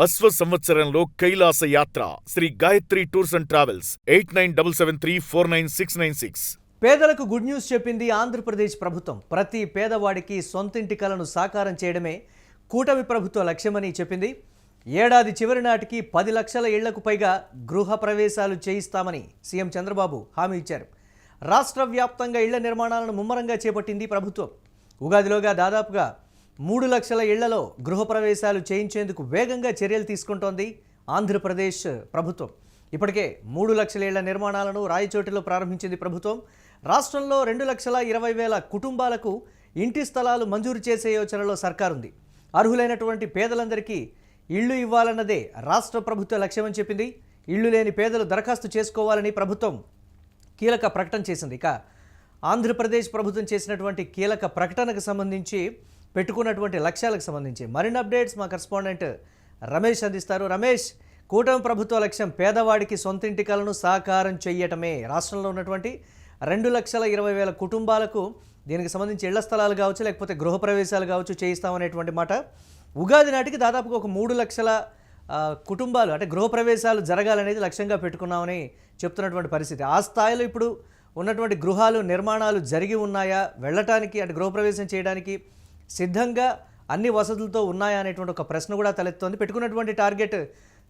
అశ్వ సంవత్సరంలో కైలాస యాత్ర Sri Gayatri Tours and Travels 8977349696. పేదలకు గుడ్ న్యూస్ చెప్పింది ఆంధ్రప్రదేశ్ ప్రభుత్వం. ప్రతి పేదవాడికి సొంతింటి కలను సాకారం చేయడమే కూటమి ప్రభుత్వ లక్ష్యమని చెప్పింది. ఏడాది చివరి నాటికి 10 లక్షల ఇళ్లకు పైగా గృహ ప్రవేశాలు చేయిస్తామని సీఎం చంద్రబాబు హామీ ఇచ్చారు. రాష్ట్ర వ్యాప్తంగా ఇళ్ల నిర్మాణాలను ముమ్మరంగా చేపట్టింది ప్రభుత్వం. ఉగాదిలోగా దాదాపుగా 3 లక్షల ఇళ్లలో గృహప్రవేశాలు చేయించేందుకు వేగంగా చర్యలు తీసుకుంటోంది ఆంధ్రప్రదేశ్ ప్రభుత్వం. ఇప్పటికే 3 లక్షల ఇళ్ల నిర్మాణాలను రాయచోటిలో ప్రారంభించింది ప్రభుత్వం. రాష్ట్రంలో 2,20,000 కుటుంబాలకు ఇంటి స్థలాలు మంజూరు చేసే యోచనలో సర్కారుంది. అర్హులైనటువంటి పేదలందరికీ ఇళ్లు ఇవ్వాలన్నదే రాష్ట్ర ప్రభుత్వ లక్ష్యమని చెప్పింది. ఇళ్లు లేని పేదలు దరఖాస్తు చేసుకోవాలని ప్రభుత్వం కీలక ప్రకటన చేసింది. ఇక ఆంధ్రప్రదేశ్ ప్రభుత్వం చేసినటువంటి కీలక ప్రకటనకు సంబంధించి పెట్టుకున్నటువంటి లక్ష్యాలకు సంబంధించి మరిన్ని అప్డేట్స్ మా కరెస్పాండెంట్ రమేష్ అందిస్తారు. రమేష్, కూటమి ప్రభుత్వ లక్ష్యం పేదవాడికి సొంతింటి కలను సాకారం చేయటమే. రాష్ట్రంలో ఉన్నటువంటి 2,20,000 కుటుంబాలకు దీనికి సంబంధించి ఇళ్ల స్థలాలు కావచ్చు, లేకపోతే గృహప్రవేశాలు కావచ్చు చేయిస్తామనేటువంటి మాట. ఉగాది నాటికి దాదాపుగా ఒక 3 లక్షల కుటుంబాలు అంటే గృహప్రవేశాలు జరగాలనేది లక్ష్యంగా పెట్టుకున్నామని చెప్తున్నటువంటి పరిస్థితి. ఆ స్థాయిలో ఇప్పుడు ఉన్నటువంటి గృహాలు నిర్మాణాలు జరిగి ఉన్నాయా, వెళ్ళటానికి అంటే గృహప్రవేశం చేయడానికి సిద్ధంగా అన్ని వసతులతో ఉన్నాయా అనేటువంటి ఒక ప్రశ్న కూడా తలెత్తుంది. పెట్టుకున్నటువంటి టార్గెట్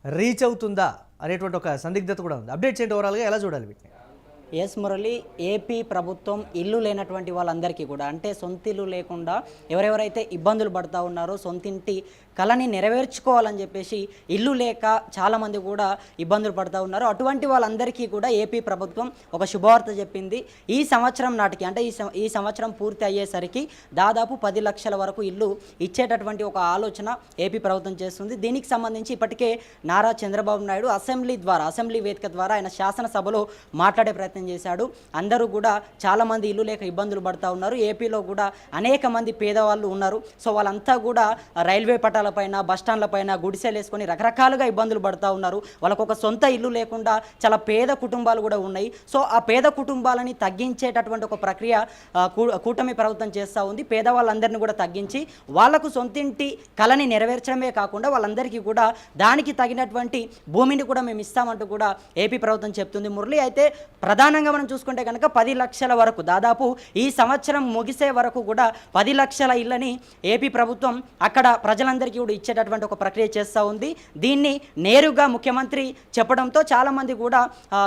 రీచ్ అవుతుందా అనేటువంటి ఒక సందిగ్ధత కూడా ఉంది. అప్డేట్స్ ఏంటి, ఓవరాల్గా ఎలా చూడాలి వీటిని? ఎస్ మురళి, ఏపీ ప్రభుత్వం ఇల్లు లేనటువంటి వాళ్ళందరికీ కూడా అంటే సొంతిల్లు లేకుండా ఎవరెవరైతే ఇబ్బందులు పడుతూ ఉన్నారో సొంతింటి కళని నెరవేర్చుకోవాలని చెప్పేసి ఇల్లు లేక చాలామంది కూడా ఇబ్బందులు పడుతూ ఉన్నారు. అటువంటి వాళ్ళందరికీ కూడా ఏపీ ప్రభుత్వం ఒక శుభవార్త చెప్పింది. ఈ సంవత్సరం నాటికి అంటే ఈ సంవత్సరం పూర్తి అయ్యేసరికి దాదాపు 10 లక్షల వరకు ఇల్లు ఇచ్చేటటువంటి ఒక ఆలోచన ఏపీ ప్రభుత్వం చేస్తుంది. దీనికి సంబంధించి ఇప్పటికే నారా చంద్రబాబు నాయుడు అసెంబ్లీ వేదిక ద్వారా ఆయన శాసనసభలో మాట్లాడే ప్రయత్నం చేశాడు. అందరూ కూడా చాలామంది ఇల్లు లేక ఇబ్బందులు పడుతూ ఉన్నారు. ఏపీలో కూడా అనేక మంది పేదవాళ్ళు ఉన్నారు. సో వాళ్ళంతా కూడా రైల్వే పట్టాలపైన, బస్టాండ్లపైన గుడిసెలు వేసుకొని రకరకాలుగా ఇబ్బందులు పడుతూ ఉన్నారు. వాళ్ళకు ఒక సొంత ఇల్లు లేకుండా చాలా పేద కుటుంబాలు కూడా ఉన్నాయి. సో ఆ పేద కుటుంబాలని తగ్గించేటటువంటి ఒక ప్రక్రియ కూటమి ప్రభుత్వం చేస్తూ ఉంది. పేదవాళ్ళందరినీ కూడా తగ్గించి వాళ్లకు సొంతింటి కళని నెరవేర్చడమే కాకుండా వాళ్ళందరికీ కూడా దానికి తగినటువంటి భూమిని కూడా మేము ఇస్తామంటూ కూడా ఏపీ ప్రభుత్వం చెప్తుంది. మురళి, అయితే ప్రధానంగా మనం చూసుకుంటే కనుక 10 లక్షల వరకు దాదాపు ఈ సంవత్సరం ముగిసే వరకు కూడా 10 లక్షల ఇళ్ళని ఏపీ ప్రభుత్వం అక్కడ ప్రజలందరికీ కూడా ఇచ్చేటటువంటి ఒక ప్రక్రియ చేస్తూ ఉంది. దీన్ని నేరుగా ముఖ్యమంత్రి చెప్పడంతో చాలామంది కూడా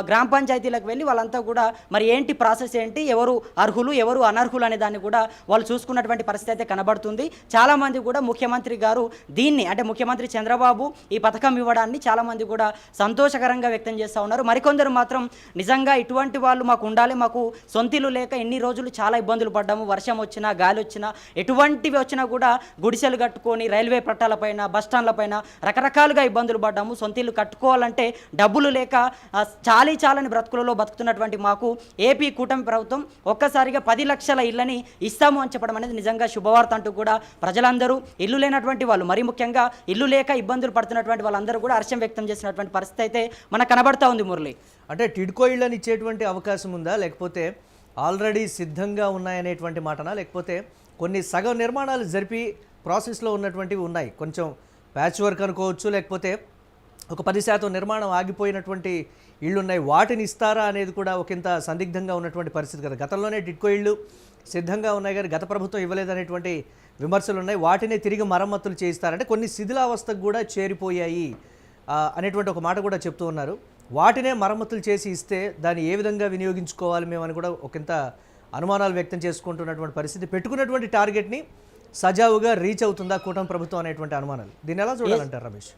గ్రామ పంచాయతీలకు వెళ్ళి వాళ్ళంతా కూడా మరి ఏంటి ప్రాసెస్ ఏంటి, ఎవరు అర్హులు ఎవరు అనర్హులు అనే దాన్ని కూడా వాళ్ళు చూసుకున్నటువంటి పరిస్థితి అయితే కనబడుతుంది. చాలామంది కూడా ముఖ్యమంత్రి గారు దీన్ని అంటే ముఖ్యమంత్రి చంద్రబాబు ఈ పథకం ఇవ్వడాన్ని చాలామంది కూడా సంతోషకరంగా వ్యక్తం చేస్తూ ఉన్నారు. మరికొందరు మాత్రం నిజంగా ఇటువంటి వాళ్ళు మాకు ఉండాలి, మాకు సొంతిల్లు లేక ఎన్ని రోజులు చాలా ఇబ్బందులు పడ్డాము, వర్షం వచ్చినా గాలి వచ్చినా ఎటువంటివి వచ్చినా కూడా గుడిసెలు కట్టుకొని రైల్వే పట్టాలపైన బస్టాండ్లపైన రకరకాలుగా ఇబ్బందులు పడ్డాము. సొంతిల్లు కట్టుకోవాలంటే డబ్బులు లేక చాలని బ్రతుకులలో బతుకుతున్నటువంటి మాకు ఏపీ కూటమి ప్రభుత్వం ఒక్కసారిగా 10 లక్షల ఇళ్ళని ఇస్తాము అని చెప్పడం అనేది నిజంగా శుభవార్త అంటూ కూడా ప్రజలందరూ ఇల్లు లేనటువంటి వాళ్ళు మరీ ముఖ్యంగా ఇల్లు లేక ఇబ్బందులు పడుతున్నటువంటి వాళ్ళందరూ కూడా హర్షం వ్యక్తం చేసినటువంటి పరిస్థితి అయితే మనకు కనబడతా ఉంది. మురళి, అంటే టిడ్కో ఇళ్ళని ఇచ్చేటువంటి అవకాశం ఉందా, లేకపోతే ఆల్రెడీ సిద్ధంగా ఉన్నాయనేటువంటి మాటనా, లేకపోతే కొన్ని సగం నిర్మాణాలు జరిపి ప్రాసెస్లో ఉన్నటువంటివి ఉన్నాయి, కొంచెం ప్యాచ్ వర్క్ అనుకోవచ్చు, లేకపోతే ఒక 10% నిర్మాణం ఆగిపోయినటువంటి ఇళ్ళు ఉన్నాయి, వాటిని ఇస్తారా అనేది కూడా ఒకంత సందిగ్ధంగా ఉన్నటువంటి పరిస్థితి కదా. గతంలోనే టిడ్కో ఇళ్ళు సిద్ధంగా ఉన్నాయి కానీ గత ప్రభుత్వం ఇవ్వలేదనేటువంటి విమర్శలు ఉన్నాయి. వాటినే తిరిగి మరమ్మతులు చేయిస్తారంటే కొన్ని శిథిలావస్థకు కూడా చేరిపోయాయి అనేటువంటి ఒక మాట కూడా చెప్తూ ఉన్నారు. వాటినే మరమ్మతులు చేసి ఇస్తే దాన్ని ఏ విధంగా వినియోగించుకోవాలి మేమని కూడా ఒకంత అనుమానాలు వ్యక్తం చేసుకుంటున్నటువంటి పరిస్థితి. పెట్టుకున్నటువంటి టార్గెట్ని సజావుగా రీచ్ అవుతుందా కూటమి ప్రభుత్వం అనేటువంటి అనుమానాలు, దీన్ని ఎలా చూడాలంటారు రమేష్?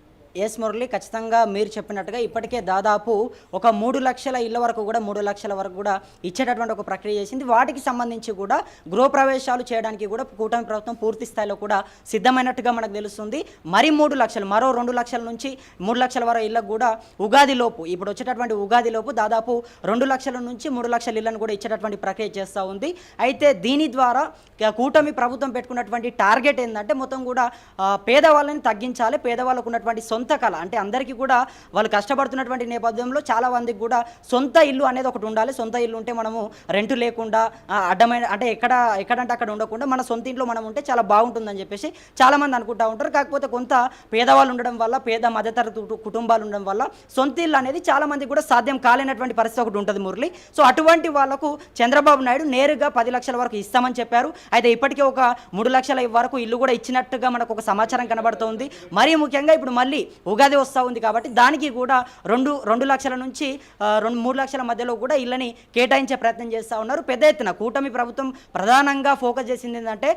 ఎస్ మురళి, ఖచ్చితంగా మీరు చెప్పినట్టుగా ఇప్పటికే దాదాపు ఒక 3 లక్షల ఇళ్ళ వరకు కూడా 3 లక్షల వరకు కూడా ఇచ్చేటటువంటి ఒక ప్రక్రియ చేసింది. వాటికి సంబంధించి కూడా గృహప్రవేశాలు చేయడానికి కూడా కూటమి ప్రభుత్వం పూర్తి స్థాయిలో కూడా సిద్ధమైనట్టుగా మనకు తెలుస్తుంది. మరి 3 లక్షలు మరో 2 లక్షల నుంచి 3 లక్షల వరకు ఇళ్ళకు కూడా ఉగాదిలోపు ఇప్పుడు వచ్చేటటువంటి ఉగాదిలోపు దాదాపు 2 లక్షల నుంచి 3 లక్షల ఇళ్లను కూడా ఇచ్చేటటువంటి ప్రక్రియ చేస్తూ ఉంది. అయితే దీని ద్వారా కూటమి ప్రభుత్వం పెట్టుకున్నటువంటి టార్గెట్ ఏంటంటే మొత్తం కూడా పేదవాళ్ళని తగ్గించాలి, పేదవాళ్ళకు ఉన్నటువంటి సొంత కళ, అంటే అందరికీ కూడా వాళ్ళు కష్టపడుతున్నటువంటి నేపథ్యంలో చాలా మందికి కూడా సొంత ఇల్లు అనేది ఒకటి ఉండాలి. సొంత ఇల్లు ఉంటే మనము రెంట్ లేకుండా అడ్డమైన అంటే ఎక్కడంటే అక్కడ ఉండకుండా మన సొంత ఇంట్లో మనం ఉంటే చాలా బాగుంటుందని చెప్పేసి చాలామంది అనుకుంటూ ఉంటారు. కాకపోతే కొంత పేదవాళ్ళు ఉండడం వల్ల, పేద మధ్యతరగతి కుటుంబాలు ఉండడం వల్ల సొంత ఇల్లు అనేది చాలా మందికి కూడా సాధ్యం కాలేనటువంటి పరిస్థితి ఒకటి ఉంటుంది మురళి. సో అటువంటి వాళ్ళకు చంద్రబాబు నాయుడు నేరుగా 10 లక్షల వరకు ఇస్తామని చెప్పారు. అయితే ఇప్పటికే ఒక 3 లక్షల వరకు ఇల్లు కూడా ఇచ్చినట్టుగా మనకు ఒక సమాచారం కనబడుతోంది. మరీ ముఖ్యంగా ఇప్పుడు మళ్ళీ ఉగాది వస్తూ ఉంది కాబట్టి దానికి కూడా 2 లక్షల నుంచి 3 లక్షల మధ్యలో కూడా ఇళ్ళని కేటాయించే ప్రయత్నం చేస్తూ ఉన్నారు. పెద్ద ఎత్తున కూటమి ప్రభుత్వం ప్రధానంగా ఫోకస్ చేసింది ఏంటంటే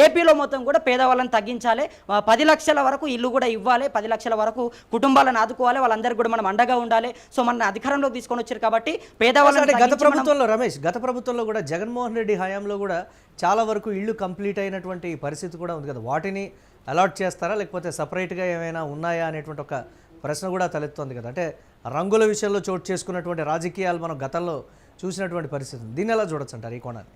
ఏపీలో మొత్తం కూడా పేదవాళ్ళని తగ్గించాలి, 10 లక్షల వరకు ఇల్లు కూడా ఇవ్వాలి, 10 లక్షల వరకు కుటుంబాలను ఆదుకోవాలి, వాళ్ళందరికీ కూడా మనం అండగా ఉండాలి. సో మన అధికారంలోకి తీసుకొని వచ్చారు కాబట్టి పేదవాళ్ళని గత ప్రభుత్వంలో రమేష్, గత ప్రభుత్వంలో కూడా జగన్మోహన్ రెడ్డి హయాంలో కూడా చాలా వరకు ఇళ్ళు కంప్లీట్ అయినటువంటి పరిస్థితి కూడా ఉంది కదా. వాటిని అలాట్ చేస్తారా లేకపోతే సపరేట్గా ఏమైనా ఉన్నాయా అనేటువంటి ఒక ప్రశ్న కూడా తలెత్తుంది కదా. అంటే రంగుల విషయంలో చోటు చేసుకున్నటువంటి రాజకీయాలు మనం గతంలో చూసినటువంటి పరిస్థితి, దీన్ని ఎలా చూడొచ్చు అంటారు ఈ కోణాన్ని?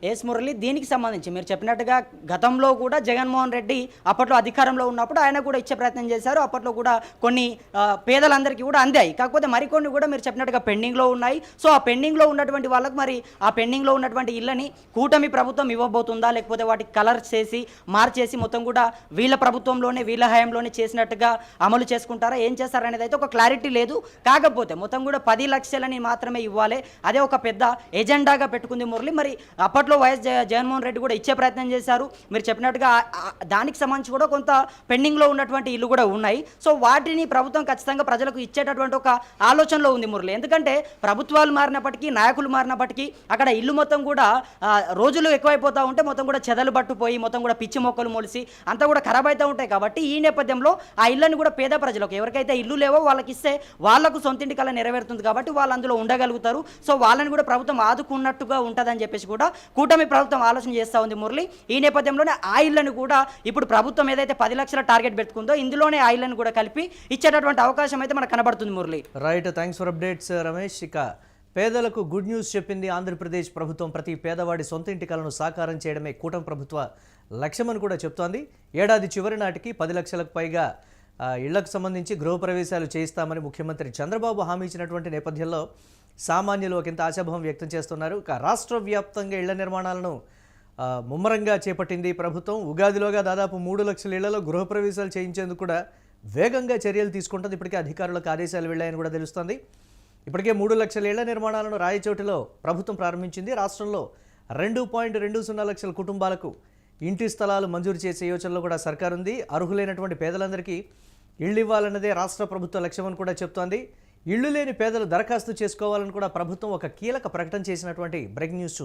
ఎస్ మురళి, దీనికి సంబంధించి మీరు చెప్పినట్టుగా గతంలో కూడా జగన్మోహన్ రెడ్డి అప్పట్లో అధికారంలో ఉన్నప్పుడు ఆయన కూడా ఇచ్చే ప్రయత్నం చేశారు. అప్పట్లో కూడా కొన్ని పేదలందరికీ కూడా అందాయి. కాకపోతే మరికొన్ని కూడా మీరు చెప్పినట్టుగా పెండింగ్లో ఉన్నాయి. సో ఆ పెండింగ్లో ఉన్నటువంటి వాళ్ళకు మరి ఆ పెండింగ్లో ఉన్నటువంటి ఇళ్ళని కూటమి ప్రభుత్వం ఇవ్వబోతుందా, లేకపోతే వాటికి కలర్స్ చేసి మార్చేసి మొత్తం కూడా వీళ్ళ ప్రభుత్వంలోనే వీళ్ళ హయాంలోనే చేసినట్టుగా అమలు చేసుకుంటారా, ఏం చేస్తారనేది అయితే ఒక క్లారిటీ లేదు. కాకపోతే మొత్తం కూడా 10 లక్షలని మాత్రమే ఇవ్వాలి, అదే ఒక పెద్ద ఎజెండాగా పెట్టుకుంది మురళి. మరి అప్పట్లో వైఎస్ జగన్మోహన్ రెడ్డి కూడా ఇచ్చే ప్రయత్నం చేశారు. మీరు చెప్పినట్టుగా దానికి సంబంధించి కూడా కొంత పెండింగ్లో ఉన్నటువంటి ఇల్లు కూడా ఉన్నాయి. సో వాటిని ప్రభుత్వం ఖచ్చితంగా ప్రజలకు ఇచ్చేటటువంటి ఒక ఆలోచనలో ఉంది మురళి. ఎందుకంటే ప్రభుత్వాలు మారినప్పటికీ, నాయకులు మారినప్పటికీ అక్కడ ఇల్లు మొత్తం కూడా రోజులు ఎక్కువైపోతూ ఉంటే మొత్తం కూడా చెదలు పట్టుపోయి మొత్తం కూడా పిచ్చి మొక్కలు మొలిసి అంతా కూడా ఖరాబ్ అవుతూ ఉంటాయి. కాబట్టి ఈ నేపథ్యంలో ఆ ఇళ్ళని కూడా పేద ప్రజలకు, ఎవరికైతే ఇల్లు లేవో వాళ్ళకి ఇస్తే వాళ్లకు సొంతింటి కళ నెరవేరుతుంది కాబట్టి వాళ్ళు అందులో ఉండగలుగుతారు. సో వాళ్ళని కూడా ప్రభుత్వం ఆదుకున్నట్టుగా ఉంటుందని చెప్పేసి కూడా కూటమి ప్రభుత్వం ఆలోచన చేస్తూ ఉంది మురళి. ఈ నేపథ్యంలోనే ఆ ఇళ్లను కూడా ఇప్పుడు ప్రభుత్వం ఏదైతే 10 లక్షల టార్గెట్ పెట్టుకుందో ఇందులోనే ఆ ఇళ్లను కూడా కలిపి ఇచ్చేటటువంటి అవకాశం అయితే మనకు కనబడుతుంది Murali. Right, thanks for updates Ramesh. ఇక పేదలకు గుడ్ న్యూస్ చెప్పింది ఆంధ్రప్రదేశ్ ప్రభుత్వం. ప్రతి పేదవాడి సొంత ఇంటి కలను సాకారం చేయడమే కూటమి ప్రభుత్వ లక్ష్యమని కూడా చెప్తోంది. ఏడాది చివరి నాటికి 10 లక్షలకు పైగా ఇళ్లకు సంబంధించి గృహప్రవేశాలు చేయిస్తామని ముఖ్యమంత్రి చంద్రబాబు హామీ ఇచ్చినటువంటి నేపథ్యంలో సామాన్యులు ఒకంత ఆశాభావం వ్యక్తం చేస్తున్నారు. ఇక రాష్ట్ర వ్యాప్తంగా ఇళ్ల నిర్మాణాలను ముమ్మరంగా చేపట్టింది ప్రభుత్వం. ఉగాదిలోగా దాదాపు 3 లక్షల ఇళ్లలో గృహప్రవేశాలు చేయించేందుకు కూడా వేగంగా చర్యలు తీసుకుంటుంది. ఇప్పటికే అధికారులకు ఆదేశాలు వెళ్ళాయని కూడా తెలుస్తోంది. ఇప్పటికే 3 లక్షల ఇళ్ల నిర్మాణాలను రాయచోటిలో ప్రభుత్వం ప్రారంభించింది. రాష్ట్రంలో 2.20 లక్షల కుటుంబాలకు ఇంటి స్థలాలు మంజూరు చేసే యోచనలో కూడా సర్కారు ఉంది. అర్హులైనటువంటి పేదలందరికీ ఇళ్ళు ఇవ్వాలన్నదే రాష్ట్ర ప్రభుత్వ లక్ష్యమని కూడా చెప్తోంది. ఇళ్ళు లేని పేదలు దరఖాస్తు చేసుకోవాలని కూడా ప్రభుత్వం ఒక కీలక ప్రకటన చేసినటువంటి బ్రేకింగ్ న్యూస్ చూస్తున్నాం.